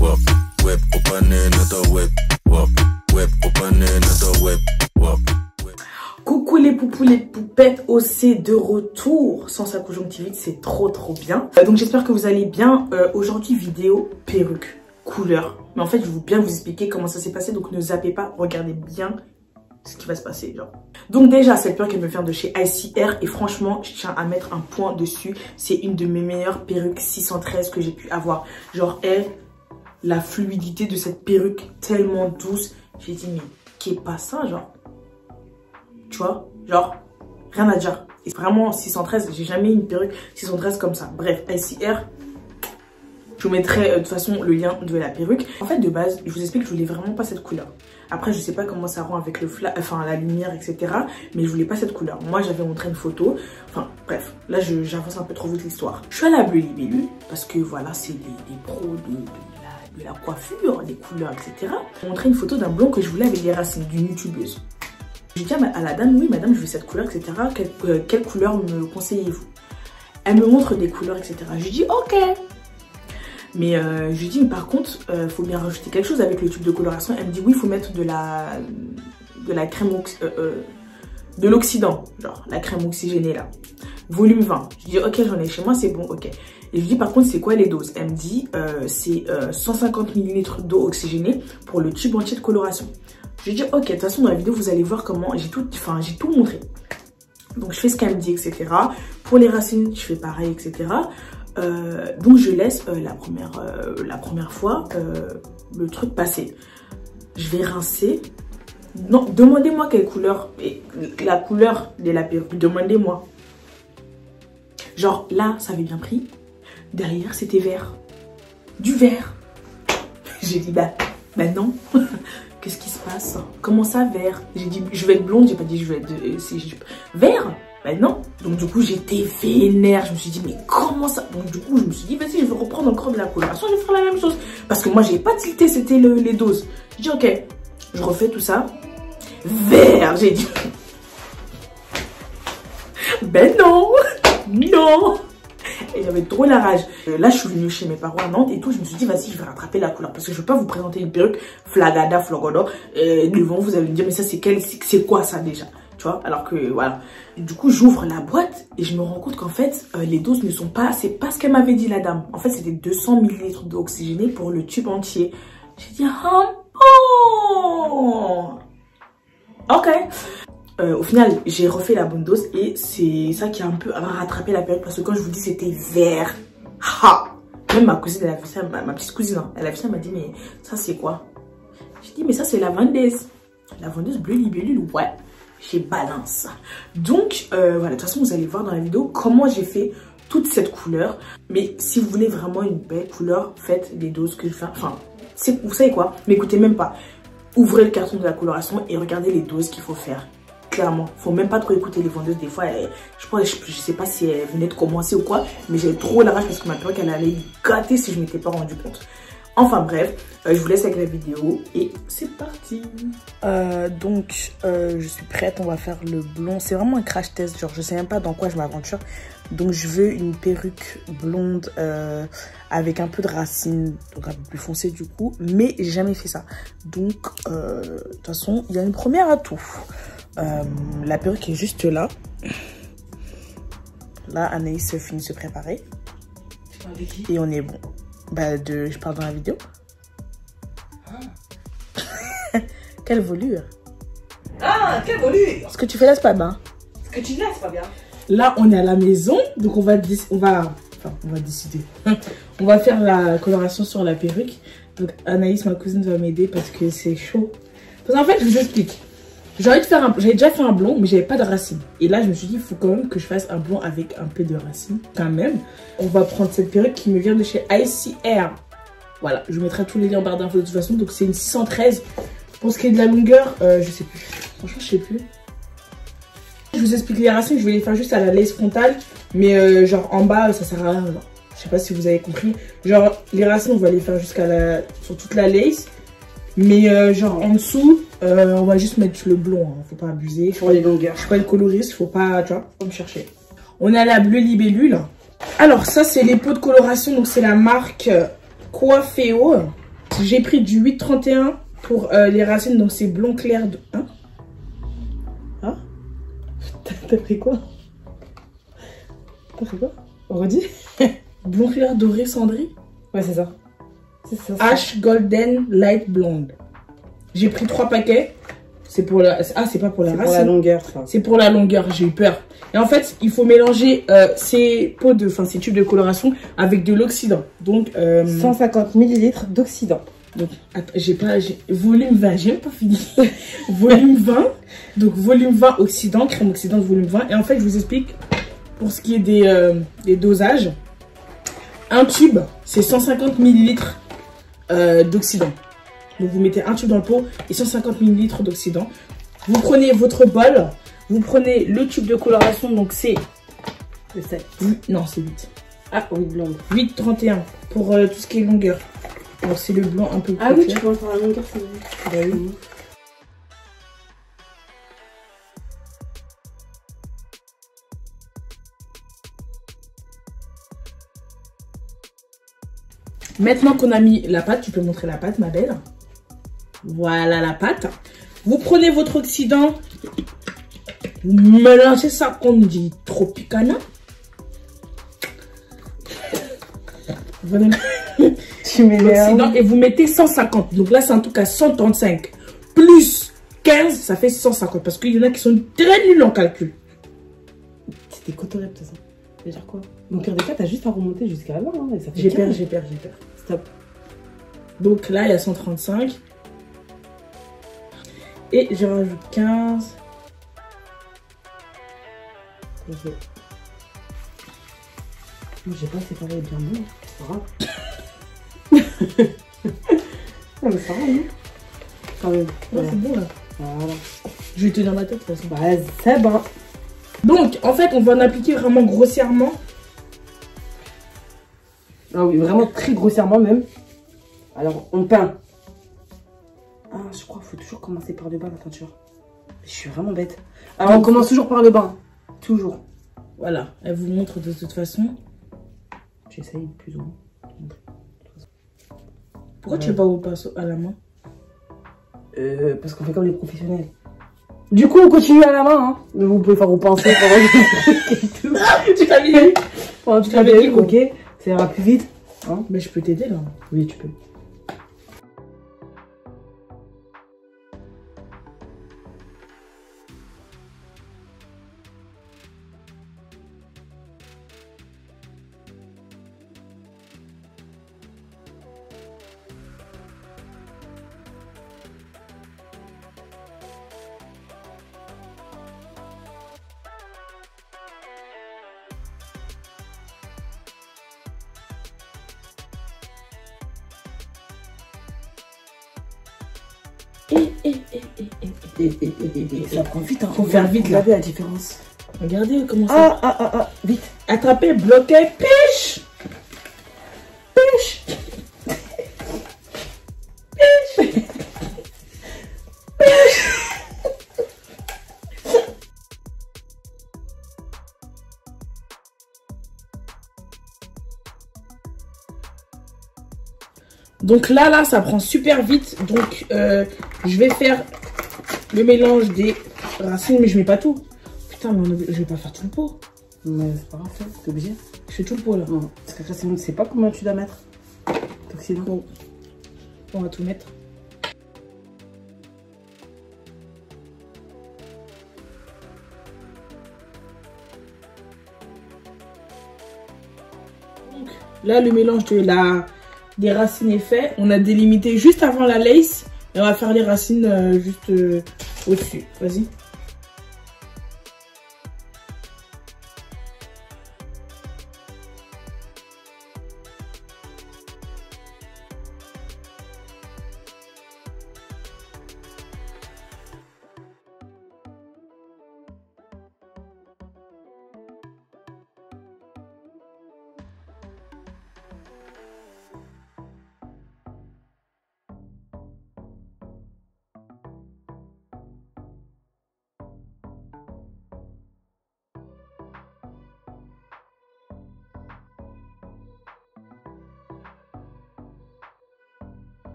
wop, web, open another web, wop, web, open another web, wop. Coucou les poupous, les poupettes, OC de retour sans sa conjonctivite, c'est trop bien. Donc j'espère que vous allez bien. Aujourd'hui vidéo perruque, couleur. Mais en fait je vais bien vous expliquer comment ça s'est passé, donc ne zappez pas, regardez bien ce qui va se passer genre. Donc déjà cette perruque elle me vient de chez ICR et franchement je tiens à mettre un point dessus. C'est une de mes meilleures perruques 613 que j'ai pu avoir. Genre la fluidité de cette perruque tellement douce. J'ai dit mais qu'est pas ça genre. Tu vois, genre, rien à dire. Et vraiment, 613, j'ai jamais eu une perruque 613 comme ça. Bref, ICR, je vous mettrai de toute façon le lien de la perruque. En fait, de base, je vous explique que je voulais vraiment pas cette couleur. Après, je sais pas comment ça rend avec le la lumière, etc. Mais je voulais pas cette couleur. Moi, j'avais montré une photo. Enfin, bref, là, j'avance un peu trop vite l'histoire. Je suis à la Bleu Libellule parce que voilà, c'est des pros de la coiffure, des couleurs, etc. J'ai montré une photo d'un blond que je voulais avec des racines, d'une youtubeuse. Je dis à la dame, oui madame, je veux cette couleur, etc. Quelle couleur me conseillez-vous? Elle me montre des couleurs, etc. Je lui dis, ok. Mais je lui dis, par contre, faut bien rajouter quelque chose avec le tube de coloration. Elle me dit, oui, il faut mettre de la crème, de l'oxydant, genre la crème oxygénée là. Volume 20. Je lui dis, ok, j'en ai chez moi, c'est bon, ok. Et je lui dis, par contre, c'est quoi les doses? Elle me dit, c'est 150 ml d'eau oxygénée pour le tube entier de coloration. Je lui dis, ok, de toute façon, dans la vidéo, vous allez voir comment j'ai tout montré. Donc, je fais ce qu'elle me dit, etc. Pour les racines, je fais pareil, etc. Donc, je laisse la première fois le truc passer. Je vais rincer. Non, demandez-moi quelle couleur, et la couleur de la perruque, demandez-moi. Genre, là, ça avait bien pris. Derrière, c'était vert. Du vert. J'ai dit, bah non. Qu'est-ce qui se passe? Comment ça, vert? J'ai dit, je vais être blonde, j'ai pas dit, je vais être vert? Ben non. Donc du coup, j'étais vénère. Je me suis dit, mais comment ça? Donc du coup, je me suis dit, vas-y, je vais reprendre encore de la coloration, je vais faire la même chose. Parce que moi, j'ai pas tilté, c'était les doses. J'ai dit, ok, je refais tout ça. Vert, j'ai dit. Ben non, non. Et j'avais trop la rage. Là, je suis venue chez mes parents à Nantes et tout. Je me suis dit, vas-y, je vais rattraper la couleur. Parce que je ne veux pas vous présenter une perruque flagada, flogodo. Devant, vous allez me dire, mais ça, c'est quoi ça déjà? Tu vois? Alors que, voilà. Du coup, j'ouvre la boîte et je me rends compte qu'en fait, les doses ne sont pas... C'est pas ce qu'elle m'avait dit, la dame. En fait, c'était 200 ml d'eau oxygénée pour le tube entier. J'ai dit, ah bon. Ok. Au final, j'ai refait la bonne dose et c'est ça qui a un peu rattrapé la perruque parce que quand je vous dis c'était vert, ha! Même ma cousine, elle a vu ça, ma petite cousine, hein, elle a vu ça, elle m'a dit mais ça c'est quoi? J'ai dit mais ça c'est la vendeuse. La vendeuse Bleu Libellule, ouais, j'ai balance. Donc voilà, de toute façon vous allez voir dans la vidéo comment j'ai fait toute cette couleur. Mais si vous voulez vraiment une belle couleur, faites les doses que je fais. Enfin, vous savez quoi? M'écoutez même pas. Ouvrez le carton de la coloration et regardez les doses qu'il faut faire. Clairement, faut même pas trop écouter les vendeuses. Des fois, je sais pas si elles venaient de commencer ou quoi, mais j'avais trop la rage parce que ma perruque elle allait me gâter si je m'étais pas rendu compte. Enfin bref, je vous laisse avec la vidéo et c'est parti. Donc, je suis prête, on va faire le blond. C'est vraiment un crash test, genre je sais même pas dans quoi je m'aventure. Donc je veux une perruque blonde avec un peu de racines, donc un peu plus foncé du coup, mais j'ai jamais fait ça. Donc, de toute façon, il y a une première atout. La perruque est juste là. Là, Anaïs finit de se préparer. Et on est bon. Bah, je parle dans la vidéo. Ah. Quelle volure. Ah, quelle volure. Ce que tu fais là, c'est pas bien. Ce que tu dis là, c'est pas bien. Là, on est à la maison. Donc, on va décider. On va faire la coloration sur la perruque. Donc, Anaïs, ma cousine, va m'aider parce que c'est chaud. Parce qu'en fait, je vous explique. J'avais déjà fait un blond, mais j'avais pas de racines. Et là, je me suis dit, il faut quand même que je fasse un blond avec un peu de racines. Quand même. On va prendre cette perruque qui me vient de chez ICR. Voilà, je vous mettrai tous les liens en barre d'infos de toute façon. Donc, c'est une 613. Pour ce qui est de la longueur, je sais plus. Franchement, je sais plus. Je vous explique les racines. Je vais les faire juste à la lace frontale. Mais genre, en bas, ça sert à rien. Genre. Je sais pas si vous avez compris. Genre, les racines, on va les faire sur toute la lace. Mais genre, en dessous... on va juste mettre le blond, hein. Faut pas abuser. Pour les longueurs. Je suis pas une coloriste, faut pas, tu vois, faut me chercher. On a la Bleu Libellule. Alors ça c'est les pots de coloration, donc c'est la marque Coiffeo. j'ai pris du 8,31 pour les racines, donc c'est blond clair de... Hein? Hein? T'as pris quoi? T'as pris quoi? On redit? Blond clair doré cendré? Ouais, c'est ça. C'est ça. Ash Golden Light Blonde. J'ai pris 3 paquets. C'est pour la... Ah, c'est pas pour la racine. C'est pour la longueur, ça. C'est pour la longueur, j'ai eu peur. Et en fait, il faut mélanger ces pots de... Enfin, ces tubes de coloration avec de l'oxydant. Donc... 150 ml d'oxydant. Donc, attends, volume 20, j'ai même pas fini. Volume 20. Donc, volume 20 oxydant, crème oxydante, volume 20. Et en fait, je vous explique pour ce qui est des dosages. Un tube, c'est 150 ml d'oxydant. Donc, vous mettez un tube dans le pot et 150 ml d'oxydant. Vous prenez votre bol, vous prenez le tube de coloration, donc c'est... C'est 7. Non, c'est 8. Ah, oui, blonde. 8,31 pour tout ce qui est longueur. Alors, c'est le blanc un peu plus Ah oui, clair. tu peux faire la longueur, c'est bon. Bah oui. Maintenant qu'on a mis la pâte, tu peux montrer la pâte, ma belle. Voilà la pâte. Vous prenez votre oxydant, vous mélangez ça comme dit Tropicana. Voilà. Tu m'énerves. Et vous mettez 150. Donc là, c'est en tout cas 135 plus 15, ça fait 150. Parce qu'il y en a qui sont très nuls en calcul. C'était cotorep, tout ça. Ça veut dire quoi? Donc, pire des cas, t'as juste à remonter jusqu'à là. Hein, et ça fait J'ai 15. peur. Stop. Donc là, il y a 135. Et je rajoute 15. Ok. J'ai pas séparé bien bon. C'est pas grave. Non, mais c'est vrai, non? Quand même. Ouais, c'est bon là. Voilà. Je vais tenir ma tête de toute façon. Bah, c'est bon. Donc, en fait, on va en appliquer vraiment grossièrement. Ah oui, vraiment très grossièrement même. Alors, on peint. Ah, je crois qu'il faut toujours commencer par le bas, la peinture. Je suis vraiment bête. Alors, on commence toujours par le bas. Toujours. Voilà, elle vous montre de toute façon. J'essaye plus ou moins. Pourquoi tu fais pas au pinceau à la main? Parce qu'on fait comme les professionnels. Du coup, on continue à la main, hein. Mais vous pouvez faire au pinceau pendant Tu t'as mis? pendant toute la vidéo, ok. Ça ira plus vite. Hein? Mais je peux t'aider là. Oui, tu peux. Ça prend vite, hein. Faut faire vite là. Regardez la différence. Regardez comment ça. Vite. Attrapez, bloquez, piche. Piche. Piche. Donc là, ça prend super vite. Donc, je vais faire le mélange des racines, mais je mets pas tout. Putain, mais je vais pas faire tout le pot. Mais c'est pas grave, t'es obligé. Je fais tout le pot là. Non, parce que sinon, tu sais pas combien tu dois mettre. D'oxydant. Bon. On va tout mettre. Donc, là, le mélange des racines est fait. On a délimité juste avant la lace. Et on va faire les racines juste au-dessus. Vas-y.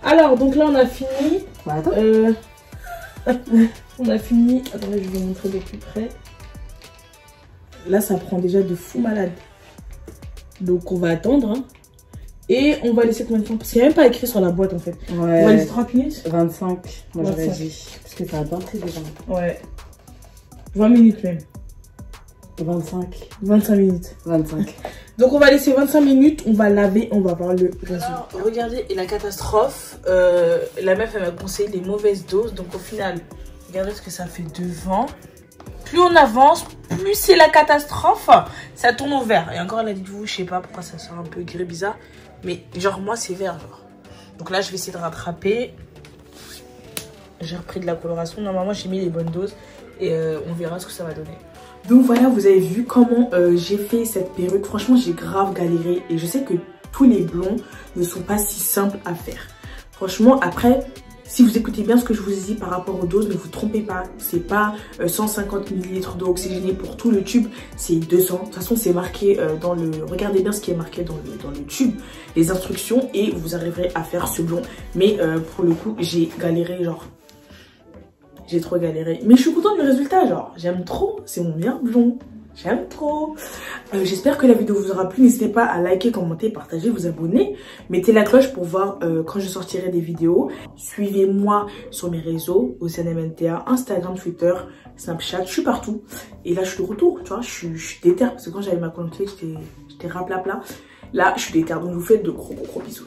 Alors, donc là, on a fini. Bah, attends. On a fini. Attendez, je vais vous montrer de plus près. Là, ça prend déjà de fou malade. Donc, on va attendre. Hein. Et on va laisser combien de temps? Parce qu'il n'y a même pas écrit sur la boîte, en fait. Ouais. On va laisser 30 minutes. 25, moi j'aurais 25. dit. Parce que ça a bien pris déjà. Ouais. 20 minutes même. 25. 25 minutes. 25. Donc on va laisser 25 minutes, on va laver, on va voir le résultat. Alors, regardez, et la catastrophe, la meuf elle m'a conseillé les mauvaises doses. Donc au final, regardez ce que ça fait devant. Plus on avance, plus c'est la catastrophe. Ça tourne au vert. Et encore elle a dit vous, je sais pas pourquoi ça sort un peu gris bizarre. Mais genre moi c'est vert genre. Donc là je vais essayer de rattraper. J'ai repris de la coloration. Normalement j'ai mis les bonnes doses. Et on verra ce que ça va donner. Donc voilà, vous avez vu comment j'ai fait cette perruque. Franchement, j'ai grave galéré. Et je sais que tous les blonds ne sont pas si simples à faire. Franchement, après, si vous écoutez bien ce que je vous ai dit par rapport aux doses, ne vous trompez pas. C'est pas 150 ml d'eau oxygénée pour tout le tube. C'est 200. De toute façon, c'est marqué dans le... Regardez bien ce qui est marqué dans le tube. Les instructions. Et vous arriverez à faire ce blond. Mais pour le coup, j'ai galéré genre... J'ai trop galéré. Mais je suis contente du résultat, genre. J'aime trop. C'est mon meilleur blond. J'aime trop. J'espère que la vidéo vous aura plu. N'hésitez pas à liker, commenter, partager, vous abonner. Mettez la cloche pour voir quand je sortirai des vidéos. Suivez-moi sur mes réseaux, OCNMNTA, Instagram, Twitter, Snapchat. Je suis partout. Et là, je suis de retour, tu vois. Je suis déter parce que quand j'avais ma conjonctivite, j'étais raplapla. Là, je suis déter. Donc, je vous fais de gros bisous.